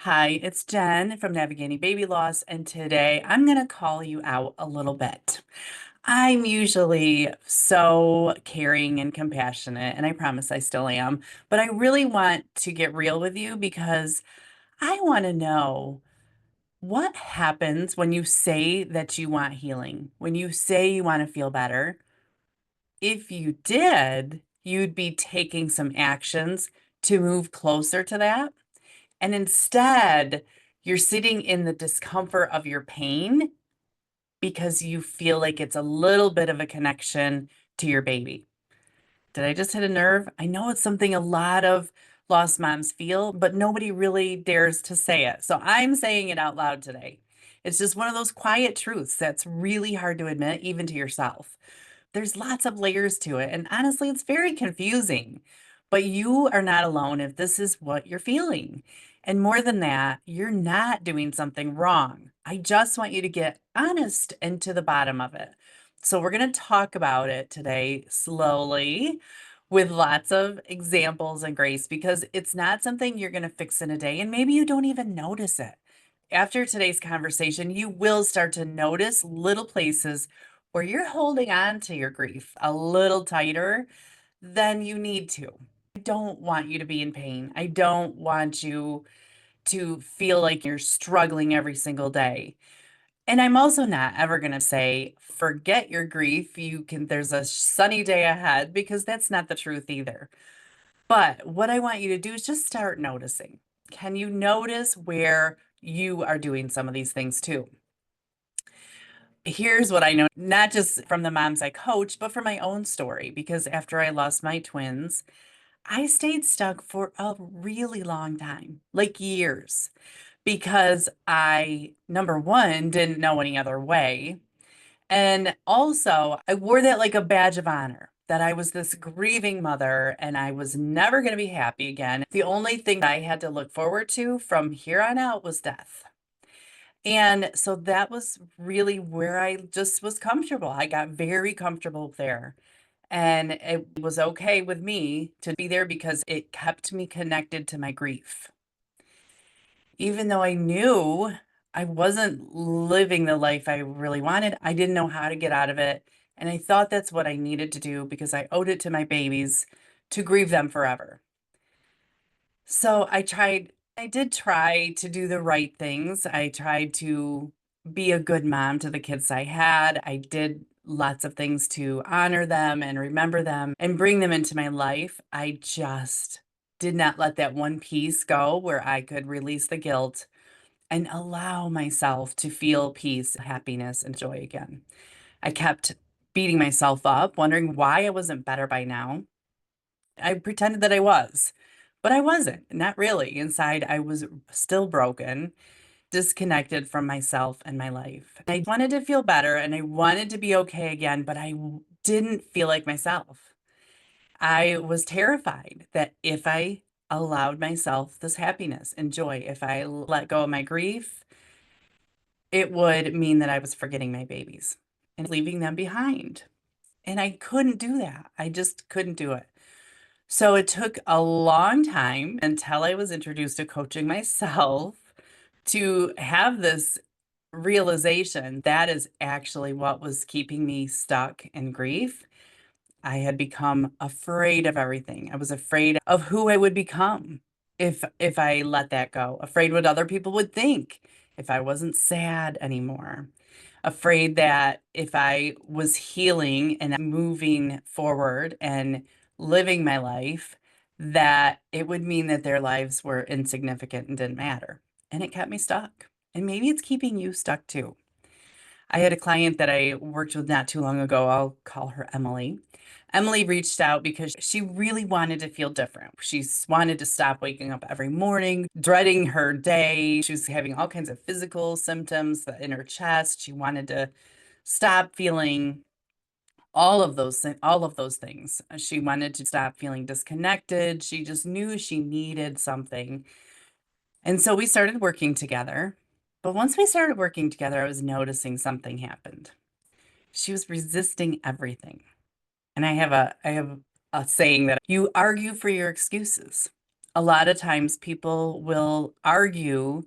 Hi, it's Jen from Navigating Baby Loss, and today I'm going to call you out a little bit. I'm usually so caring and compassionate, and I promise I still am, but I really want to get real with you because I want to know what happens when you say that you want healing, when you say you want to feel better. If you did, you'd be taking some actions to move closer to that. And instead, you're sitting in the discomfort of your pain because you feel like it's a little bit of a connection to your baby. Did I just hit a nerve? I know it's something a lot of lost moms feel, but nobody really dares to say it. So I'm saying it out loud today. It's just one of those quiet truths that's really hard to admit, even to yourself. There's lots of layers to it. And honestly, it's very confusing. But you are not alone if this is what you're feeling. And more than that, you're not doing something wrong. I just want you to get honest and to the bottom of it. So, we're going to talk about it today slowly with lots of examples and grace because it's not something you're going to fix in a day. And maybe you don't even notice it. After today's conversation, you will start to notice little places where you're holding on to your grief a little tighter than you need to. I don't want you to be in pain. I don't want you to feel like you're struggling every single day. And I'm also not ever going to say, forget your grief. There's a sunny day ahead because that's not the truth either. But what I want you to do is just start noticing. Can you notice where you are doing some of these things too? Here's what I know, not just from the moms I coach, but from my own story, because after I lost my twins, I stayed stuck for a really long time, like years, because I, number one, didn't know any other way. And also, I wore that like a badge of honor that I was this grieving mother and I was never going to be happy again. The only thing I had to look forward to from here on out was death. And so that was really where I just was comfortable. I got very comfortable there. And it was okay with me to be there because it kept me connected to my grief. Even though I knew I wasn't living the life I really wanted, I didn't know how to get out of it. And I thought that's what I needed to do because I owed it to my babies to grieve them forever. So I did try to do the right things. I tried to be a good mom to the kids I had. I did lots of things to honor them and remember them and bring them into my life. I just did not let that one piece go where I could release the guilt and allow myself to feel peace, happiness, and joy again. I kept beating myself up, wondering why I wasn't better by now. I pretended that I was, but I wasn't, not really. Inside, I was still broken, disconnected from myself and my life. I wanted to feel better and I wanted to be okay again, but didn't feel like myself. I was terrified that if I allowed myself this happiness and joy, if I let go of my grief, it would mean that I was forgetting my babies and leaving them behind. And I couldn't do that. I just couldn't do it. So it took a long time until I was introduced to coaching myself to have this realization that is actually what was keeping me stuck in grief. I had become afraid of everything. I was afraid of who I would become if I let that go. Afraid what other people would think if I wasn't sad anymore. Afraid that if I was healing and moving forward and living my life, that it would mean that their lives were insignificant and didn't matter. And it kept me stuck. And maybe it's keeping you stuck too. I had a client that I worked with not too long ago. I'll call her Emily. Emily reached out because she really wanted to feel different. Wanted to stop waking up every morning, dreading her day. She was having all kinds of physical symptoms in her chest. She wanted to stop feeling all of those things. She wanted to stop feeling disconnected. She just knew she needed something. And so we started working together. But once we started working together, I was noticing something happened. She was resisting everything. And I have a saying that you argue for your excuses. A lot of times people will argue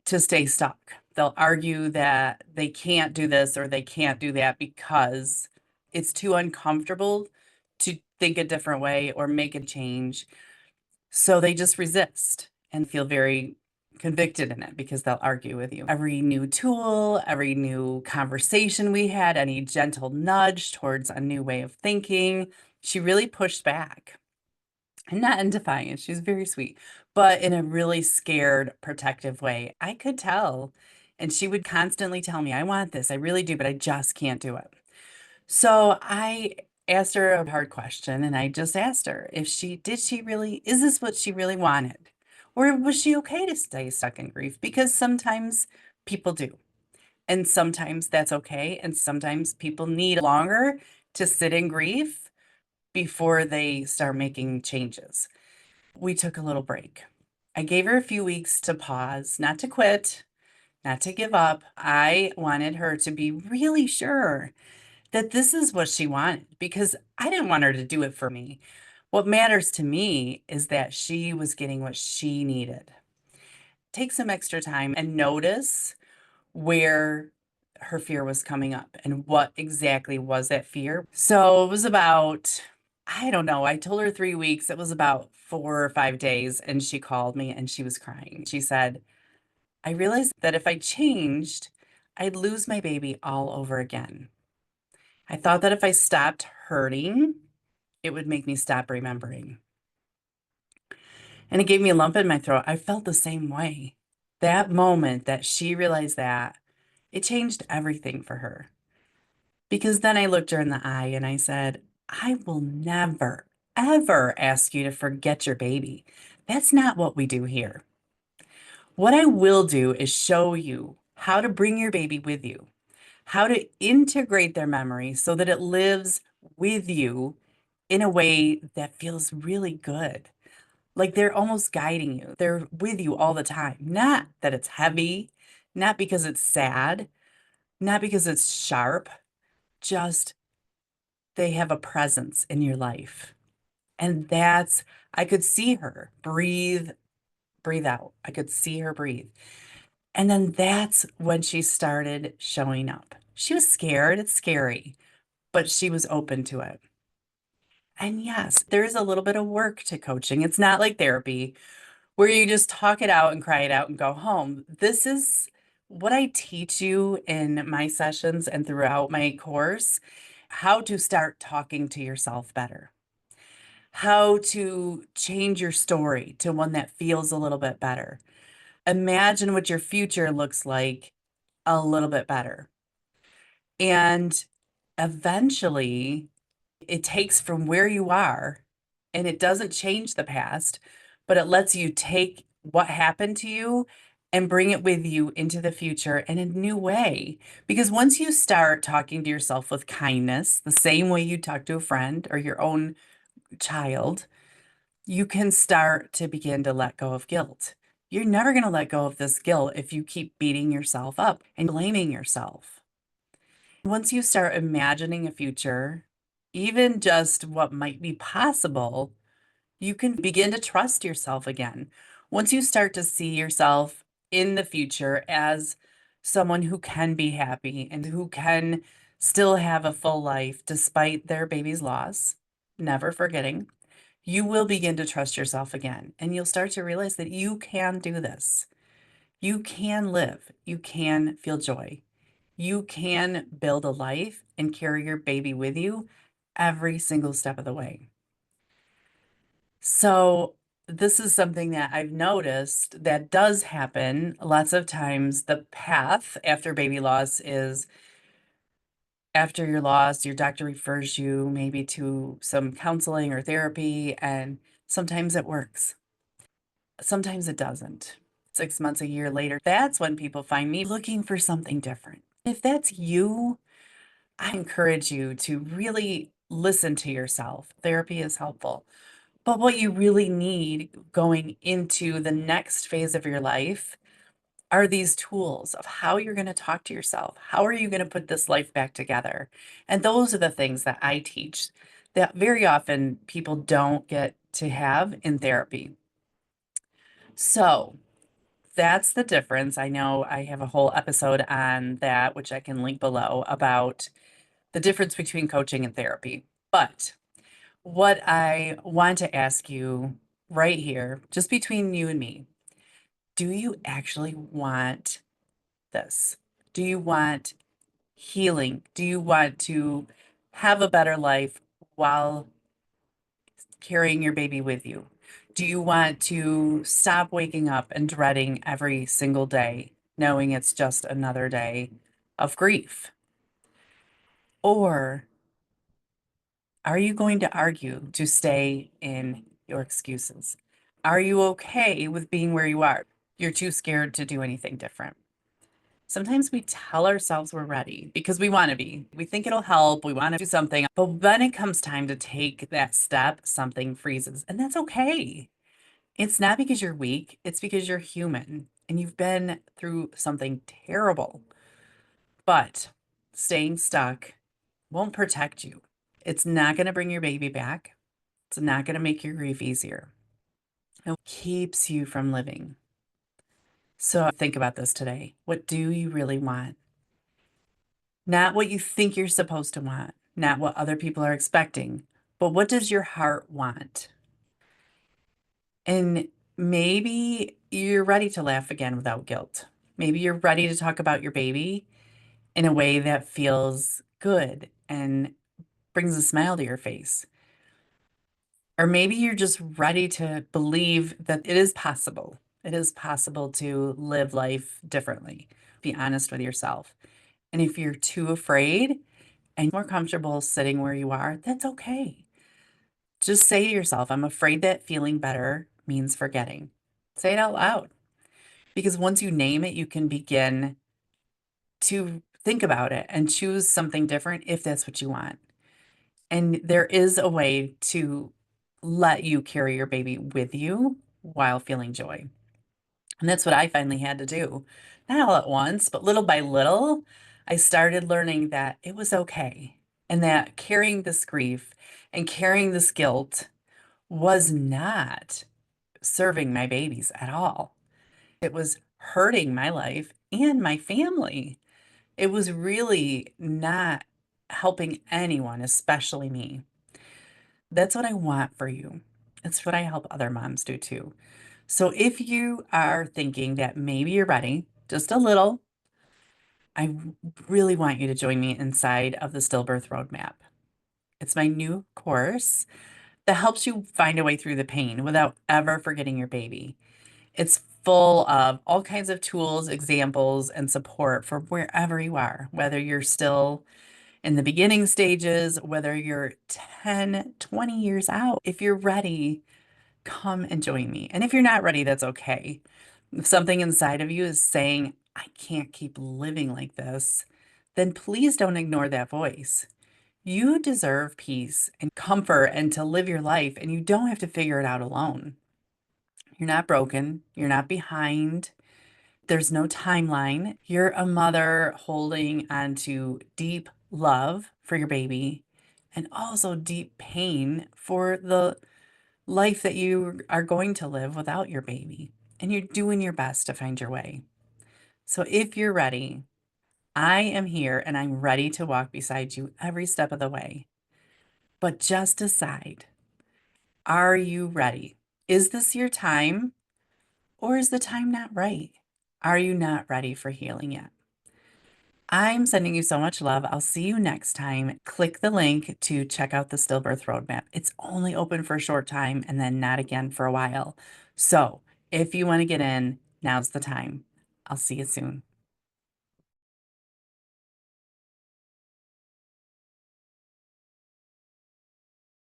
to stay stuck. They'll argue that they can't do this or they can't do that because it's too uncomfortable to think a different way or make a change. So they just resist and feel very convicted in it because they'll argue with you. Every new tool, every new conversation we had, any gentle nudge towards a new way of thinking, she really pushed back. And not in defiance, she's very sweet, but in a really scared, protective way. I could tell. And she would constantly tell me, I want this, I really do, but I just can't do it. So I asked her a hard question and I just asked her if she really, is this what she really wanted? Or was she okay to stay stuck in grief? Because sometimes people do. And sometimes that's okay. And sometimes people need longer to sit in grief before they start making changes. We took a little break. I gave her a few weeks to pause, not to quit, not to give up. I wanted her to be really sure that this is what she wanted because I didn't want her to do it for me. What matters to me is that she was getting what she needed. Take some extra time and notice where her fear was coming up and what exactly was that fear. So it was about, I don't know, I told her 3 weeks. It was about 4 or 5 days. And she called me and she was crying. She said, I realized that if I changed, I'd lose my baby all over again. I thought that if I stopped hurting, it would make me stop remembering. And it gave me a lump in my throat. I felt the same way. That moment that she realized that, it changed everything for her. Because then I looked her in the eye and I said, I will never, ever ask you to forget your baby. That's not what we do here. What I will do is show you how to bring your baby with you, how to integrate their memory so that it lives with you in a way that feels really good. Like they're almost guiding you. They're with you all the time. Not that it's heavy, not because it's sad, not because it's sharp, just they have a presence in your life. And that's, I could see her breathe, breathe out. I could see her breathe. And then that's when she started showing up. She was scared. It's scary, but she was open to it. And yes, there is a little bit of work to coaching. It's not like therapy where you just talk it out and cry it out and go home. This is what I teach you in my sessions and throughout my course, how to start talking to yourself better, how to change your story to one that feels a little bit better. Imagine what your future looks like a little bit better. And eventually, it takes from where you are and it doesn't change the past, but it lets you take what happened to you and bring it with you into the future in a new way. Because once you start talking to yourself with kindness, the same way you talk to a friend or your own child, you can start to begin to let go of guilt. You're never going to let go of this guilt if you keep beating yourself up and blaming yourself. Once you start imagining a future, even just what might be possible, you can begin to trust yourself again. Once you start to see yourself in the future as someone who can be happy and who can still have a full life despite their baby's loss, never forgetting, you will begin to trust yourself again. And you'll start to realize that you can do this. You can live. You can feel joy. You can build a life and carry your baby with you every single step of the way. So, this is something that I've noticed that does happen. Lots of times, the path after baby loss is after your loss, your doctor refers you maybe to some counseling or therapy, and sometimes it works. Sometimes it doesn't. 6 months, a year later, that's when people find me looking for something different. If that's you, I encourage you to really listen to yourself. Therapy is helpful. But what you really need going into the next phase of your life are these tools of how you're going to talk to yourself. How are you going to put this life back together? And those are the things that I teach that very often people don't get to have in therapy. So that's the difference. I know I have a whole episode on that, which I can link below, about the difference between coaching and therapy. But what I want to ask you right here, just between you and me, do you actually want this? Do you want healing? Do you want to have a better life while carrying your baby with you? Do you want to stop waking up and dreading every single day, knowing it's just another day of grief? Or are you going to argue to stay in your excuses? Are you okay with being where you are? You're too scared to do anything different. Sometimes we tell ourselves we're ready because we want to be. We think it'll help. We want to do something. But when it comes time to take that step, something freezes. And that's okay. It's not because you're weak, it's because you're human and you've been through something terrible. But staying stuck won't protect you. It's not going to bring your baby back. It's not going to make your grief easier. It keeps you from living. So think about this today. What do you really want? Not what you think you're supposed to want, not what other people are expecting, but what does your heart want? And maybe you're ready to laugh again without guilt. Maybe you're ready to talk about your baby in a way that feels good and brings a smile to your face. Or maybe you're just ready to believe that it is possible. It is possible to live life differently. Be honest with yourself. And if you're too afraid and more comfortable sitting where you are, that's okay. Just say to yourself, I'm afraid that feeling better means forgetting. Say it out loud. Because once you name it, you can begin to think about it and choose something different if that's what you want. And there is a way to let you carry your baby with you while feeling joy. And that's what I finally had to do. Not all at once, but little by little, I started learning that it was okay and that carrying this grief and carrying this guilt was not serving my babies at all. It was hurting my life and my family. It was really not helping anyone, especially me. That's what I want for you. It's what I help other moms do too. So if you are thinking that maybe you're ready, just a little, I really want you to join me inside of the Stillbirth Roadmap. It's my new course that helps you find a way through the pain without ever forgetting your baby. It's full of all kinds of tools, examples, and support for wherever you are, whether you're still in the beginning stages, whether you're 10, 20 years out. If you're ready, come and join me. And if you're not ready, that's okay. If something inside of you is saying, I can't keep living like this, then please don't ignore that voice. You deserve peace and comfort and to live your life, and you don't have to figure it out alone. You're not broken. You're not behind. There's no timeline. You're a mother holding on to deep love for your baby and also deep pain for the life that you are going to live without your baby. And you're doing your best to find your way. So if you're ready, I am here and I'm ready to walk beside you every step of the way. But just decide, are you ready? Is this your time or is the time not right? Are you not ready for healing yet? I'm sending you so much love. I'll see you next time. Click the link to check out the Stillbirth Roadmap. It's only open for a short time and then not again for a while. So if you want to get in, now's the time. I'll see you soon.